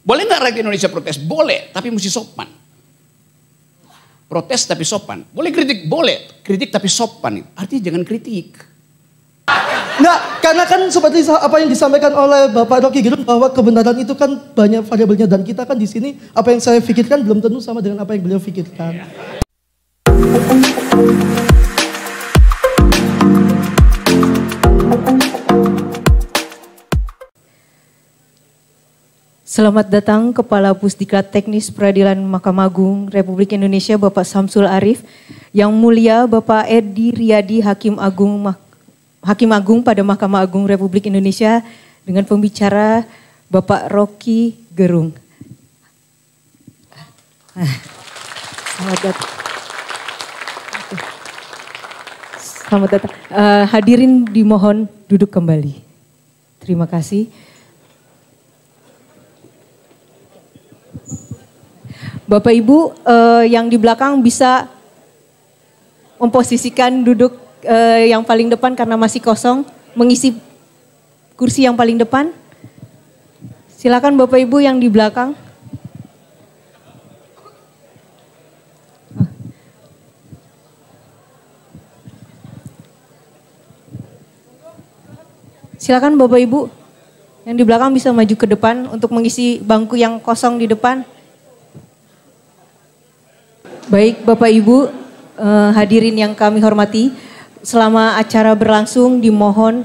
Boleh nggak rakyat Indonesia protes? Boleh, tapi mesti sopan. Protes tapi sopan. Boleh kritik? Boleh. Kritik tapi sopan. Artinya jangan kritik. Enggak, karena kan seperti apa yang disampaikan oleh Bapak Rocky Gerung bahwa kebenaran itu kan banyak variabelnya dan kita kan di sini apa yang saya pikirkan belum tentu sama dengan apa yang beliau pikirkan. Selamat datang Kepala Pusdiklat Teknis Peradilan Mahkamah Agung Republik Indonesia Bapak Samsul Arif, Yang Mulia Bapak Edi Riyadi Hakim Agung pada Mahkamah Agung Republik Indonesia dengan pembicara Bapak Rocky Gerung. Selamat datang. Selamat datang. Hadirin dimohon duduk kembali. Terima kasih. Bapak Ibu yang di belakang bisa memposisikan duduk yang paling depan karena masih kosong, mengisi kursi yang paling depan. Silakan Bapak Ibu yang di belakang. Silakan Bapak Ibu yang di belakang bisa maju ke depan untuk mengisi bangku yang kosong di depan. Baik Bapak Ibu, hadirin yang kami hormati, selama acara berlangsung dimohon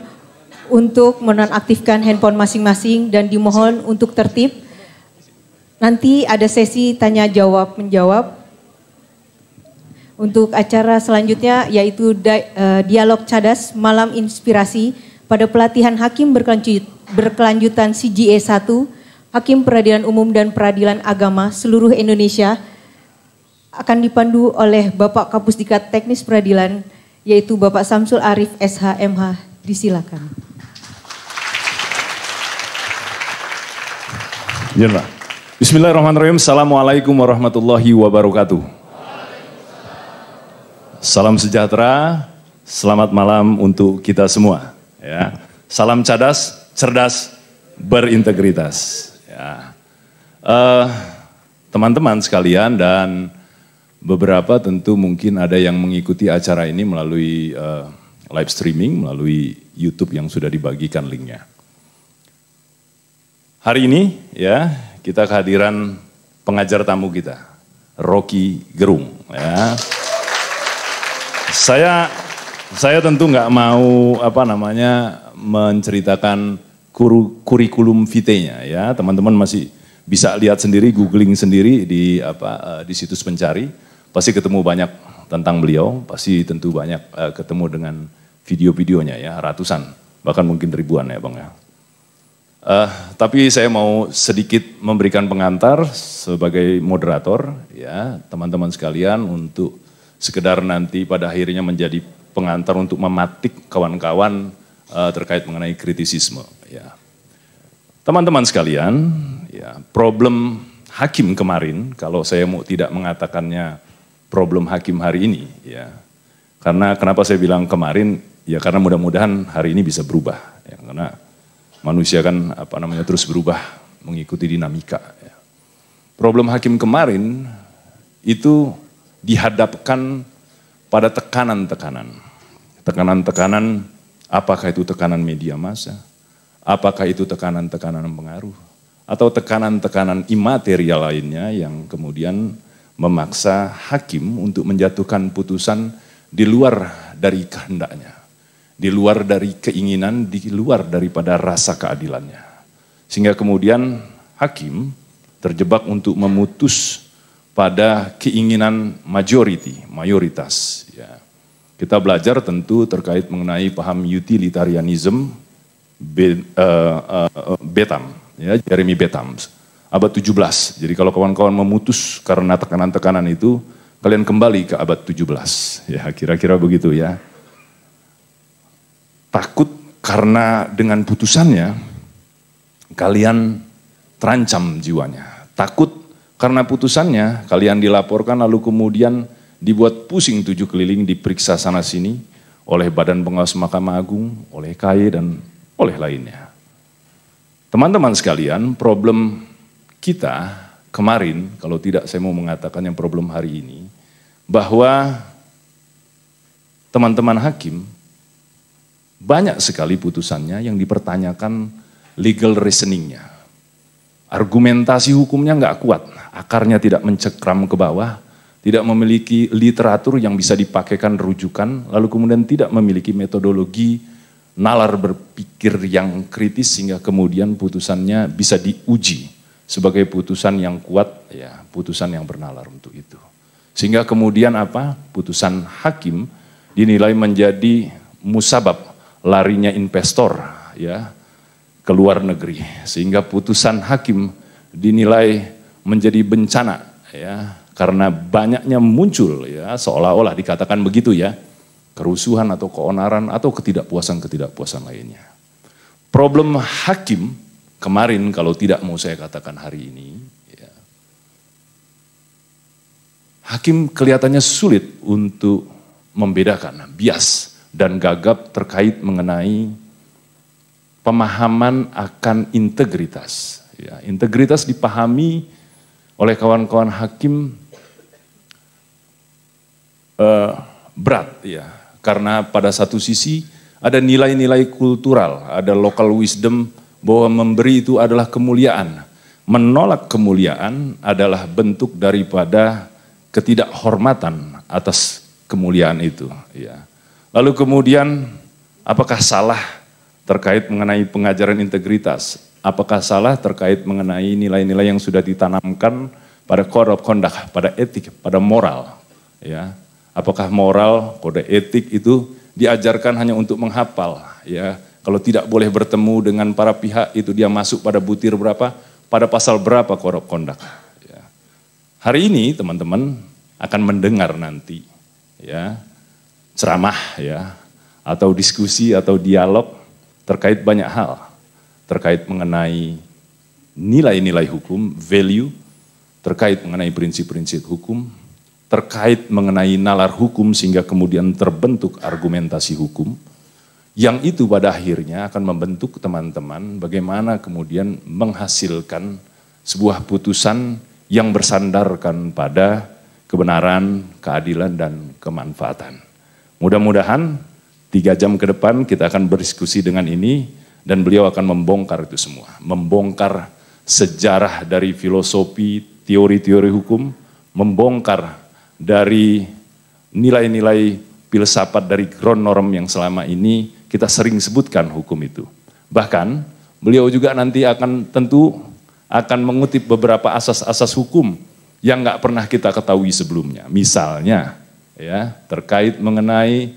untuk menonaktifkan handphone masing-masing dan dimohon untuk tertib. Nanti ada sesi tanya jawab menjawab. Untuk acara selanjutnya yaitu dialog cadas malam inspirasi pada pelatihan hakim berkelanjutan CGE 1, Hakim Peradilan Umum dan Peradilan Agama seluruh Indonesia, akan dipandu oleh Bapak Kapusdiklat Teknis Peradilan, yaitu Bapak Samsul Arif SH MH. Disilakan. Bismillahirrahmanirrahim. Assalamualaikum warahmatullahi wabarakatuh. Salam sejahtera, selamat malam untuk kita semua. Ya. Salam cadas, cerdas, berintegritas. Ya. Teman-teman sekalian dan beberapa tentu mungkin ada yang mengikuti acara ini melalui live streaming, melalui YouTube yang sudah dibagikan linknya. Hari ini ya kita kehadiran pengajar tamu kita, Rocky Gerung. Ya. Saya tentu nggak mau menceritakan kurikulum vitae-nya ya, teman-teman masih bisa lihat sendiri, googling sendiri di situs pencari. Pasti ketemu banyak tentang beliau, pasti tentu banyak ketemu dengan video-videonya ya, ratusan, bahkan mungkin ribuan ya Bang ya. Tapi saya mau sedikit memberikan pengantar sebagai moderator ya, teman-teman sekalian untuk sekedar nanti pada akhirnya menjadi pengantar untuk mematik kawan-kawan terkait mengenai kritisisme ya. Teman-teman sekalian, ya, problem hakim kemarin, kalau saya mau tidak mengatakannya problem hakim hari ini, ya, karena kenapa saya bilang kemarin, ya karena mudah-mudahan hari ini bisa berubah, ya, karena manusia kan terus berubah mengikuti dinamika. Ya. Problem hakim kemarin itu dihadapkan pada tekanan-tekanan, apakah itu tekanan media massa? Apakah itu tekanan-tekanan pengaruh atau tekanan-tekanan imaterial lainnya yang kemudian memaksa hakim untuk menjatuhkan putusan di luar dari kehendaknya, di luar dari keinginan, di luar daripada rasa keadilannya. Sehingga kemudian hakim terjebak untuk memutus pada keinginan mayoritas. Ya. Kita belajar tentu terkait mengenai paham utilitarianism, Bentham, ya, Jeremy Bentham, abad 17. Jadi kalau kawan-kawan memutus karena tekanan-tekanan itu, kalian kembali ke abad 17. Ya, kira-kira begitu ya. Takut karena dengan putusannya kalian terancam jiwanya. Takut karena putusannya kalian dilaporkan lalu kemudian dibuat pusing 7 keliling, diperiksa sana sini oleh Badan Pengawas Mahkamah Agung, oleh KAY dan oleh lainnya. Teman-teman sekalian, problem kita kemarin, kalau tidak saya mau mengatakan yang problem hari ini, bahwa teman-teman hakim banyak sekali putusannya yang dipertanyakan legal reasoningnya. Argumentasi hukumnya nggak kuat, akarnya tidak mencekram ke bawah, tidak memiliki literatur yang bisa dipakaikan rujukan, lalu kemudian tidak memiliki metodologi nalar berpikir yang kritis sehingga kemudian putusannya bisa diuji sebagai putusan yang kuat, ya putusan yang bernalar untuk itu. Sehingga kemudian apa? Putusan hakim dinilai menjadi musabab larinya investor ya ke luar negeri, sehingga putusan hakim dinilai menjadi bencana ya karena banyaknya muncul ya seolah-olah dikatakan begitu ya, kerusuhan atau keonaran atau ketidakpuasan lainnya. Problem hakim kemarin kalau tidak mau saya katakan hari ini ya, hakim kelihatannya sulit untuk membedakan bias dan gagap terkait mengenai pemahaman akan integritas. Ya, integritas dipahami oleh kawan-kawan hakim berat ya, karena pada satu sisi ada nilai-nilai kultural, ada local wisdom bahwa memberi itu adalah kemuliaan. Menolak kemuliaan adalah bentuk daripada ketidakhormatan atas kemuliaan itu. Ya. Lalu kemudian apakah salah terkait mengenai pengajaran integritas? Apakah salah terkait mengenai nilai-nilai yang sudah ditanamkan pada code of conduct, pada etik, pada moral? Ya. Apakah moral, kode etik itu diajarkan hanya untuk menghafal? Ya. Kalau tidak boleh bertemu dengan para pihak itu dia masuk pada butir berapa, pada pasal berapa code of conduct. Ya. Hari ini teman-teman akan mendengar nanti ya ceramah ya atau diskusi atau dialog terkait banyak hal, terkait mengenai nilai-nilai hukum, value, terkait mengenai prinsip-prinsip hukum, terkait mengenai nalar hukum sehingga kemudian terbentuk argumentasi hukum, yang itu pada akhirnya akan membentuk teman-teman bagaimana kemudian menghasilkan sebuah putusan yang bersandarkan pada kebenaran, keadilan, dan kemanfaatan. Mudah-mudahan 3 jam ke depan kita akan berdiskusi dengan ini dan beliau akan membongkar itu semua. Membongkar sejarah dari filosofi, teori-teori hukum, membongkar dari nilai-nilai filsafat dari ground norm yang selama ini kita sering sebutkan hukum itu. Bahkan beliau juga nanti akan tentu akan mengutip beberapa asas-asas hukum yang nggak pernah kita ketahui sebelumnya. Misalnya ya terkait mengenai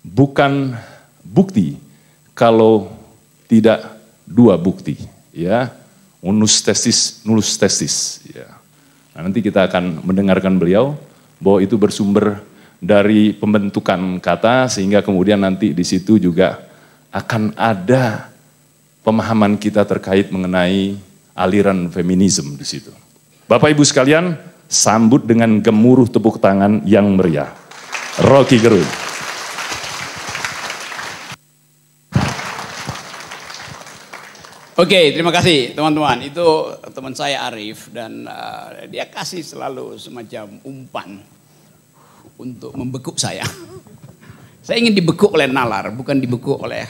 bukan bukti kalau tidak 2 bukti ya, unus testis nullus testis ya. Nah, nanti kita akan mendengarkan beliau bahwa itu bersumber dari pembentukan kata sehingga kemudian nanti di situ juga akan ada pemahaman kita terkait mengenai aliran feminisme di situ. Bapak Ibu sekalian, sambut dengan gemuruh tepuk tangan yang meriah. Rocky Gerung. Oke, terima kasih teman-teman. Itu teman saya Arif dan dia kasih selalu semacam umpan untuk membekuk saya. Saya ingin dibekuk oleh nalar, bukan dibekuk oleh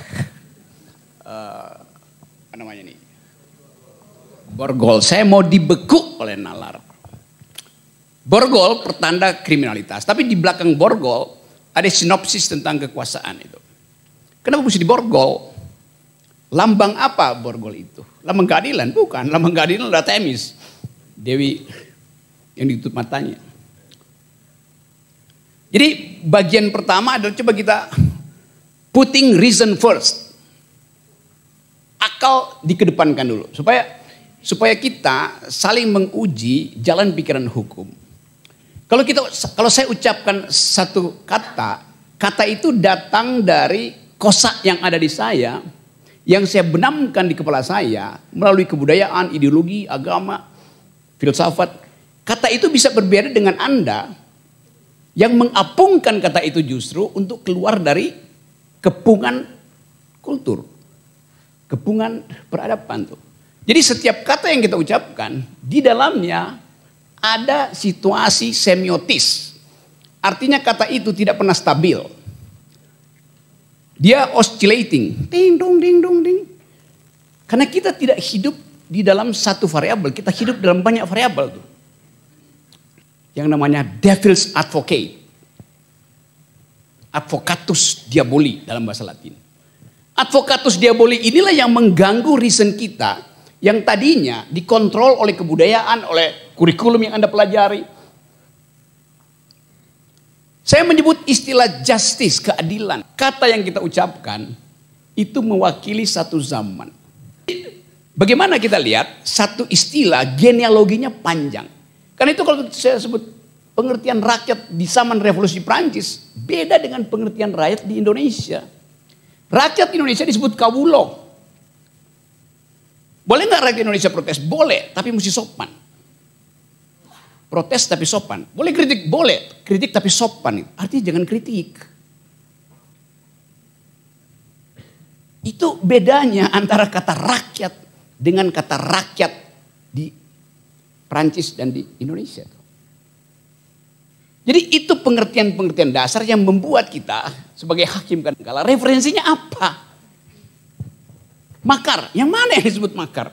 apa namanya nih? Borgol. Saya mau dibekuk oleh nalar. Borgol pertanda kriminalitas, tapi di belakang borgol ada sinopsis tentang kekuasaan itu. Kenapa mesti diborgol? Lambang apa borgol itu? Lambang keadilan? Bukan. Lambang keadilan adalah Temis, Dewi yang ditutup matanya. Jadi bagian pertama adalah coba kita putting reason first. Akal dikedepankan dulu supaya kita saling menguji jalan pikiran hukum. Kalau saya ucapkan satu kata itu datang dari kosak yang ada di saya, yang saya benamkan di kepala saya melalui kebudayaan, ideologi, agama, filsafat. Kata itu bisa berbeda dengan Anda yang mengapungkan kata itu justru untuk keluar dari kepungan kultur, kepungan peradaban tuh. Jadi setiap kata yang kita ucapkan, di dalamnya ada situasi semiotis. Artinya kata itu tidak pernah stabil. Dia oscillating. Ding dong ding dong ding. Karena kita tidak hidup di dalam satu variabel, kita hidup dalam banyak variabel tuh. Yang namanya devil's advocate. Advocatus diaboli dalam bahasa Latin. Advocatus diaboli inilah yang mengganggu reason kita yang tadinya dikontrol oleh kebudayaan, oleh kurikulum yang Anda pelajari. Saya menyebut istilah justice, keadilan. Kata yang kita ucapkan itu mewakili satu zaman. Bagaimana kita lihat satu istilah genealoginya panjang. Karena itu kalau saya sebut pengertian rakyat di zaman revolusi Prancis beda dengan pengertian rakyat di Indonesia. Rakyat Indonesia disebut kawulo. Boleh nggak rakyat Indonesia protes? Boleh, tapi mesti sopan. Protes tapi sopan. Boleh kritik? Boleh. Kritik tapi sopan. Artinya jangan kritik. Itu bedanya antara kata rakyat dengan kata rakyat di Prancis dan di Indonesia. Jadi itu pengertian-pengertian dasar yang membuat kita sebagai hakim kadangkala referensinya apa? Makar. Yang mana yang disebut makar?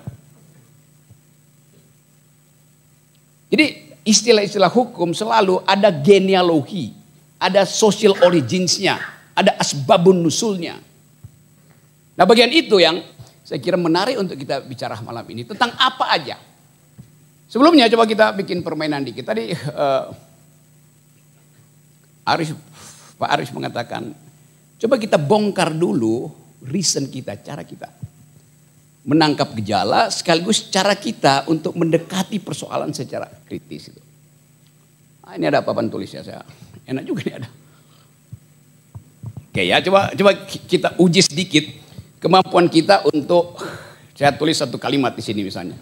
Jadi istilah-istilah hukum selalu ada genealogi, ada social originsnya, ada asbabun nusulnya. Nah bagian itu yang saya kira menarik untuk kita bicara malam ini. Tentang apa aja. Sebelumnya coba kita bikin permainan dikit. Tadi Pak Aris mengatakan, coba kita bongkar dulu reason kita, cara kita. Menangkap gejala sekaligus cara kita untuk mendekati persoalan secara kritis. Nah, ini ada papan tulisnya, saya enak juga nih ada. Oke ya, coba kita uji sedikit kemampuan kita untuk, saya tulis satu kalimat di sini misalnya.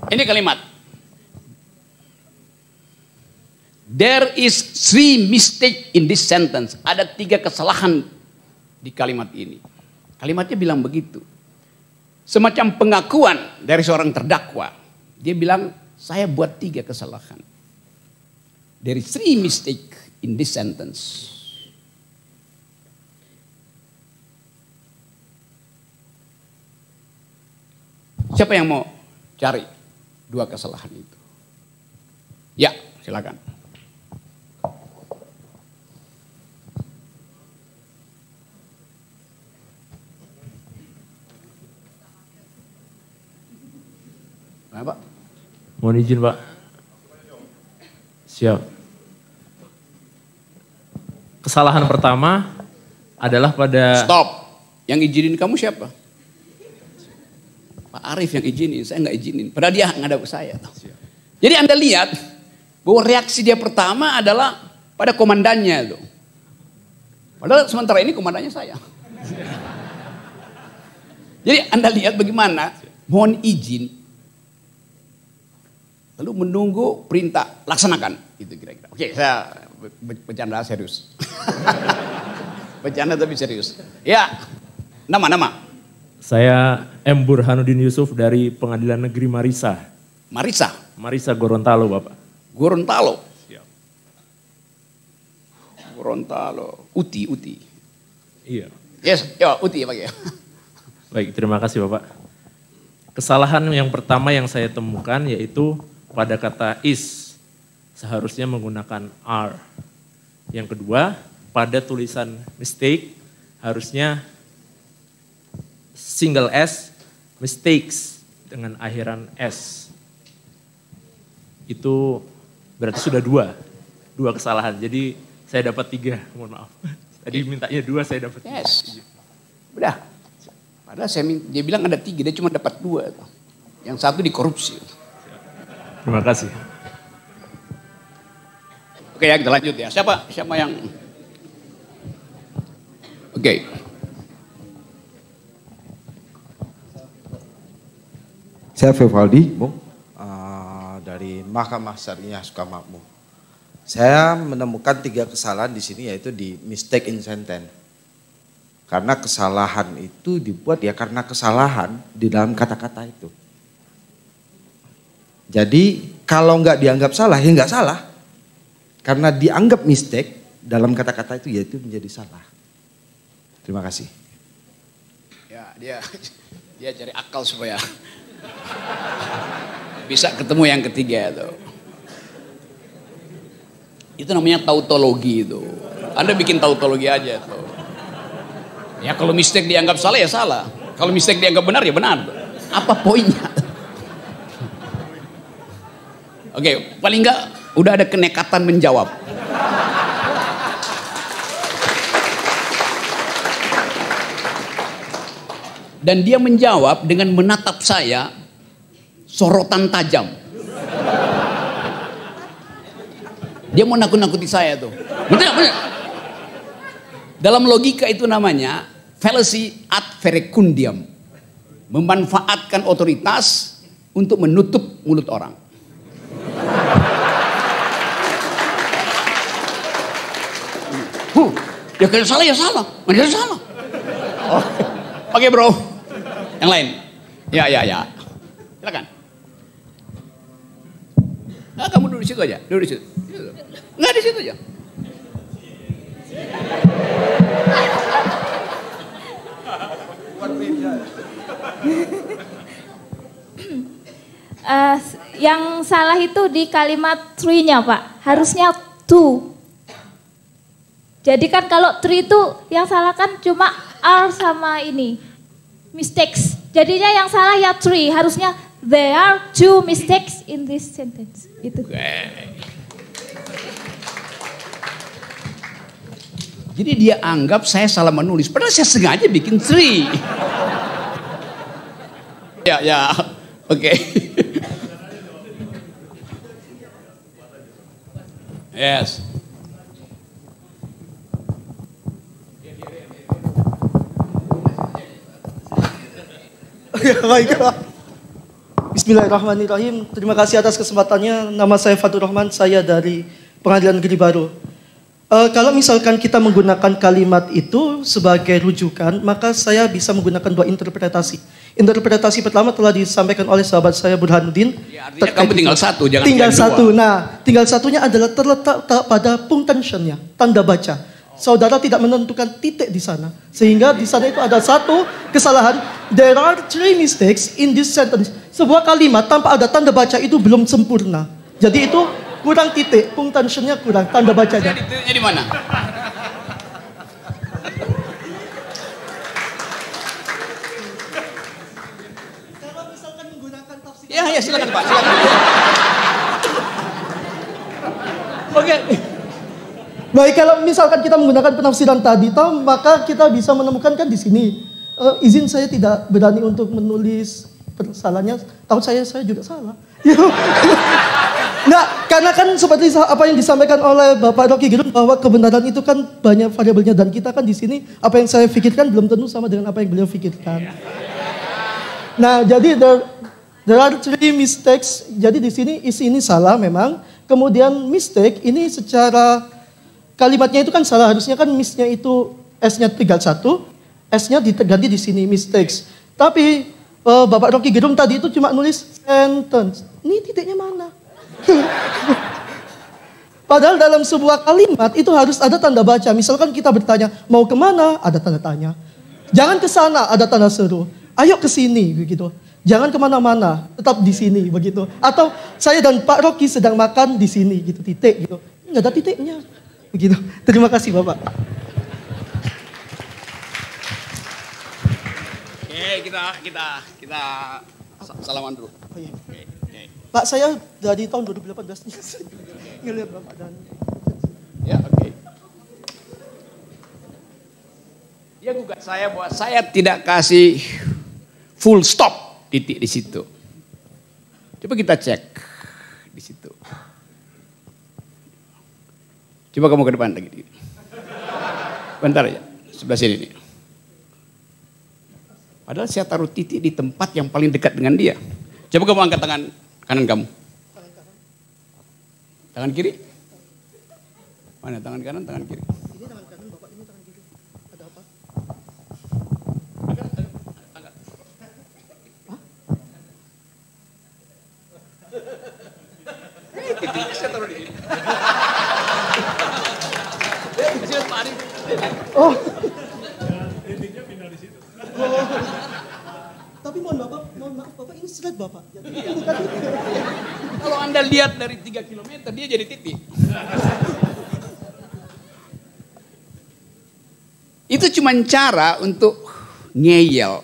Ini kalimat. There is 3 mistake in this sentence. Ada 3 kesalahan di kalimat ini. Kalimatnya bilang begitu. Semacam pengakuan dari seorang terdakwa. Dia bilang, saya buat 3 kesalahan. There is 3 mistake in this sentence. Siapa yang mau cari 2 kesalahan itu? Ya, silakan. Nah, Pak. Mohon izin, Pak. Siap. Kesalahan pertama adalah pada... Stop. Yang izinin kamu siapa? Pak Arief yang izinin, saya nggak izinin. Padahal dia ngadap ke saya. Jadi Anda lihat bahwa reaksi dia pertama adalah pada komandannya itu. Padahal sementara ini komandannya saya. Jadi Anda lihat bagaimana mohon izin, lalu menunggu perintah, laksanakan. Gitu kira-kira. Oke, saya bercanda serius. Bercanda tapi serius. Ya, nama. Saya M. Burhanuddin Yusuf dari Pengadilan Negeri Marisa. Marisa Gorontalo, Bapak. Gorontalo. Siap. Gorontalo. Uti. Iya. Yes, ya Uti ya Pak ya. Baik, terima kasih Bapak. Kesalahan yang pertama yang saya temukan yaitu pada kata is. Seharusnya menggunakan are. Yang kedua, pada tulisan mistake harusnya single S, mistakes dengan akhiran S. Itu berarti sudah 2 kesalahan. Jadi saya dapat 3, mohon maaf. Tadi mintanya 2, saya dapat 3. Yes. Udah. Padahal dia bilang ada 3, dia cuma dapat 2. Yang satu dikorupsi. Terima kasih. Oke ya, kita lanjut ya. Siapa yang... Oke. Saya Vivaldi, Bung, dari Mahkamah Syariah Sukamakmur. Saya menemukan 3 kesalahan di sini, yaitu di mistake in sentence. Karena kesalahan itu dibuat ya karena kesalahan di dalam kata-kata itu. Jadi kalau nggak dianggap salah ya nggak salah. Karena dianggap mistake dalam kata-kata itu ya itu menjadi salah. Terima kasih. Ya dia cari akal supaya bisa ketemu yang ketiga itu. Itu namanya tautologi itu. Anda bikin tautologi aja tuh. Ya kalau mistake dianggap salah ya salah. Kalau mistake dianggap benar ya benar. Apa poinnya? Oke, paling enggak udah ada kenekatan menjawab. Dan dia menjawab dengan menatap saya sorotan tajam. Dia mau nakut-nakuti saya tuh. Benar. Dalam logika itu namanya fallacy ad verecundiam. Memanfaatkan otoritas untuk menutup mulut orang. Ya kalau salah ya salah. Mana salah. Oke bro. Yang lain. Ya. Silakan. Kamu duduk di situ aja. Duduk di situ. Enggak di situ aja. Yang salah itu di kalimat tree-nya Pak. Harusnya to. Jadi kan kalau tree itu yang salah kan cuma are sama ini. Mistakes. Jadinya yang salah ya tree. Harusnya there are 2 mistakes in this sentence. Itu. Jadi dia anggap saya salah menulis. Padahal saya sengaja bikin tree. Ya. Oke. Yes. Baiklah. Bismillahirrahmanirrahim. Terima kasih atas kesempatannya. Nama saya Fatur Rahman, saya dari Pengadilan Negeri Baru. Kalau misalkan kita menggunakan kalimat itu sebagai rujukan, maka saya bisa menggunakan 2 interpretasi. Interpretasi pertama telah disampaikan oleh sahabat saya Burhanuddin. Ya, artinya kamu tinggal satu, jangan tinggal dua. satu. Nah, tinggal satunya adalah terletak pada punctuationnya, tanda baca. Saudara tidak menentukan titik di sana, sehingga di sana itu ada satu kesalahan. There are 3 mistakes in this sentence. Sebuah kalimat tanpa ada tanda baca itu belum sempurna. Jadi itu kurang titik, punctuationnya kurang, tanda bacanya. Titiknya di mana? Kalau misalkan menggunakan tafsir. Ya silakan Pak, silakan. Oke. Baik, kalau misalkan kita menggunakan penafsiran tadi, maka kita bisa menemukan kan di sini. Izin saya tidak berani untuk menulis kesalahannya. Tahu saya juga salah. Nah, karena kan seperti apa yang disampaikan oleh Bapak Rocky Gerung bahwa kebenaran itu kan banyak variabelnya dan kita kan di sini apa yang saya pikirkan belum tentu sama dengan apa yang beliau pikirkan. Nah, jadi there are 3 mistakes. Jadi di sini isi ini salah memang. Kemudian mistake ini secara kalimatnya itu kan salah, harusnya kan misnya itu S-nya tinggal 1, S-nya diganti di sini mistakes. Tapi Bapak Rocky Gerung tadi itu cuma nulis sentence. Ini titiknya mana? Padahal dalam sebuah kalimat itu harus ada tanda baca. Misalkan kita bertanya, mau kemana? Ada tanda tanya. Jangan ke sana, ada tanda seru. Ayo ke sini, begitu. Jangan kemana-mana, tetap di sini, begitu. Atau saya dan Pak Rocky sedang makan di sini, gitu, titik, gitu. Nggak ada titiknya, begitu. Terima kasih, Bapak. Oke, kita salaman dulu. Oh, iya. Oke. Pak, saya dari tahun 2018 ngelihat Bapak dan... Ya, oke. Dia gugat saya bahwa saya tidak kasih full stop titik di situ. Coba kita cek di situ. Coba kamu ke depan lagi. Bentar ya, sebelah sini nih. Padahal saya taruh titik di tempat yang paling dekat dengan dia. Coba kamu angkat tangan kanan kamu. Tangan kiri. Mana tangan kanan, tangan kiri. Ini tangan kanan Bapak, ini tangan kiri. Ada apa? Angkat. Titiknya saya taruh di sini. Oh. Tapi mohon maaf Bapak, ini slide Bapak. Jadi bukan itu. Kalau Anda lihat dari 3 km dia jadi titik. Itu cuma cara untuk ngeyel.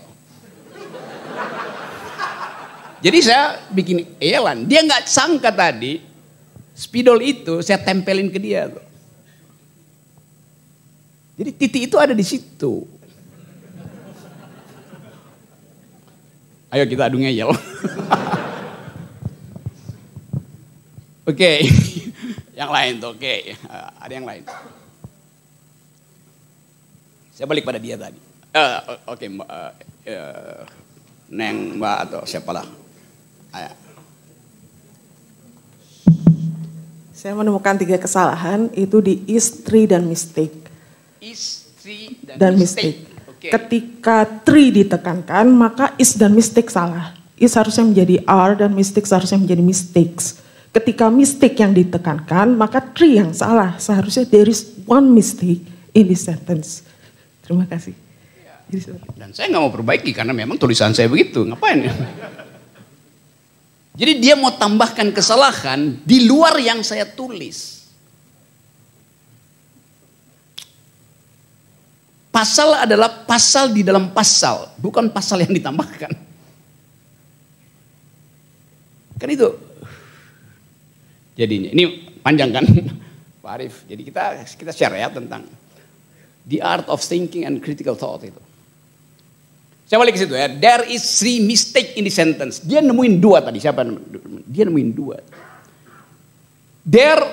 Jadi saya bikin eyelan. Dia nggak sangka tadi spidol itu saya tempelin ke dia. Jadi titik itu ada di situ. Ayo kita adu ngeyel. Oke. Yang lain tuh oke. Ada yang lain. Saya balik pada dia tadi. Oke, Mbak, Neng, Mbak atau siapalah. Ayo. Saya menemukan 3 kesalahan itu di istri dan mistake. Istri Dan mistake. Okay. Ketika tree ditekankan maka is dan mistake salah. Is harusnya menjadi are dan mistake seharusnya menjadi mistakes. Ketika mistake yang ditekankan maka tree yang salah. Seharusnya there is one mistake in this sentence. Terima kasih. Dan saya nggak mau perbaiki karena memang tulisan saya begitu. Ngapain? Jadi dia mau tambahkan kesalahan di luar yang saya tulis. Pasal adalah pasal di dalam pasal, bukan pasal yang ditambahkan. Kan itu. Jadinya ini panjang kan, Pak Arief. Jadi kita share ya tentang the art of thinking and critical thought itu. Saya balik ke situ ya. There is 3 mistake in the sentence. Dia nemuin 2 tadi. Siapa? Dia nemuin 2. There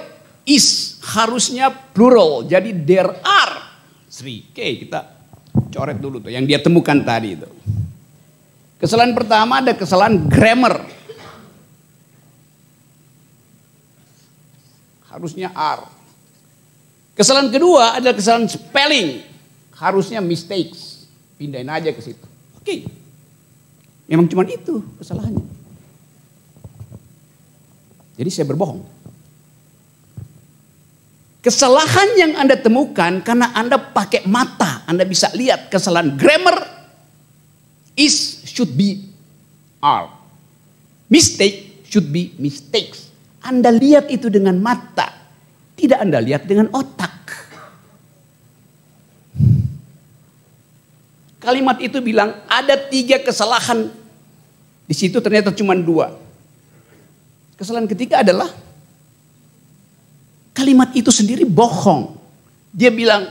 is harusnya plural. Jadi there are 3. Oke, kita coret dulu tuh yang dia temukan tadi itu. Kesalahan pertama ada kesalahan grammar. Harusnya are. Kesalahan kedua adalah kesalahan spelling. Harusnya mistakes. Pindahin aja ke situ. Oke. Memang cuma itu kesalahannya. Jadi saya berbohong. Kesalahan yang Anda temukan karena Anda pakai mata. Anda bisa lihat kesalahan grammar is should be are. Mistake should be mistakes. Anda lihat itu dengan mata. Tidak Anda lihat dengan otak. Kalimat itu bilang ada 3 kesalahan. Di situ ternyata cuma 2. Kesalahan ketiga adalah kalimat itu sendiri bohong. Dia bilang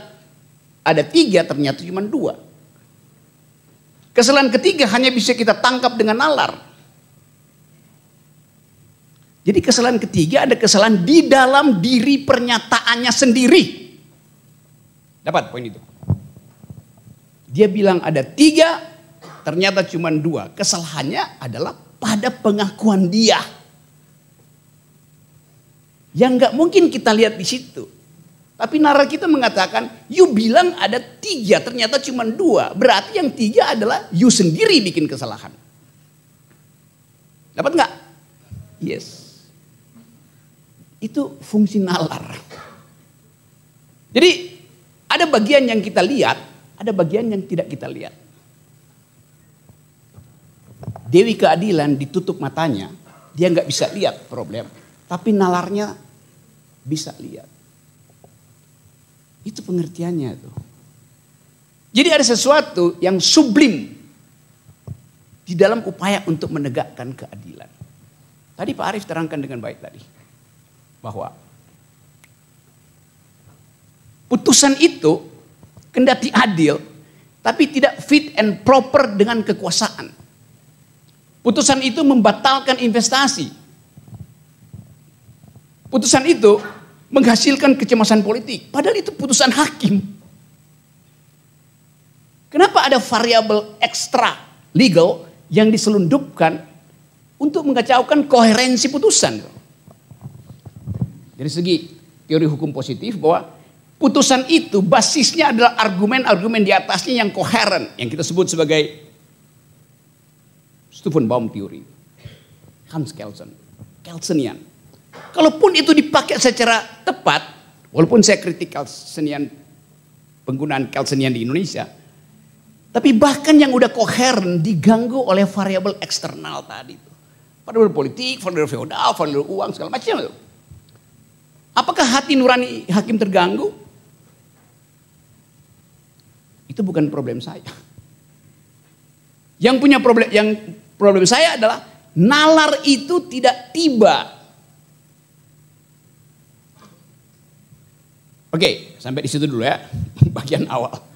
ada 3 ternyata cuma 2. Kesalahan ketiga hanya bisa kita tangkap dengan nalar. Jadi kesalahan ketiga ada kesalahan di dalam diri pernyataannya sendiri. Dapat poin itu? Dia bilang ada 3, ternyata cuma 2. Kesalahannya adalah pada pengakuan dia. Yang nggak mungkin kita lihat di situ. Tapi nalar kita mengatakan, you bilang ada 3, ternyata cuma 2. Berarti yang 3 adalah you sendiri bikin kesalahan. Dapat nggak? Yes. Itu fungsi nalar. Jadi ada bagian yang kita lihat, ada bagian yang tidak kita lihat. Dewi Keadilan ditutup matanya, dia nggak bisa lihat problem, tapi nalarnya bisa lihat. Itu pengertiannya tuh. Jadi ada sesuatu yang sublim di dalam upaya untuk menegakkan keadilan. Tadi Pak Arief terangkan dengan baik tadi, bahwa putusan itu kendati adil, tapi tidak fit and proper dengan kekuasaan. Putusan itu membatalkan investasi. Putusan itu menghasilkan kecemasan politik, padahal itu putusan hakim. Kenapa ada variabel ekstra legal yang diselundupkan untuk mengacaukan koherensi putusan? Dari segi teori hukum positif bahwa putusan itu basisnya adalah argumen-argumen di atasnya yang koheren, yang kita sebut sebagai Stufenbaum teori, Hans Kelsen, Kelsenian. Kalaupun itu dipakai secara tepat, walaupun saya kritik Kelsenian, penggunaan Kelsenian di Indonesia, tapi bahkan yang udah koheren diganggu oleh variabel eksternal tadi. Variabel politik, variabel feodal, variabel uang, segala macam. Apakah hati nurani hakim terganggu? Itu bukan problem saya. Yang punya problem saya adalah nalar itu tidak tiba. Oke, sampai di situ dulu ya, bagian awal.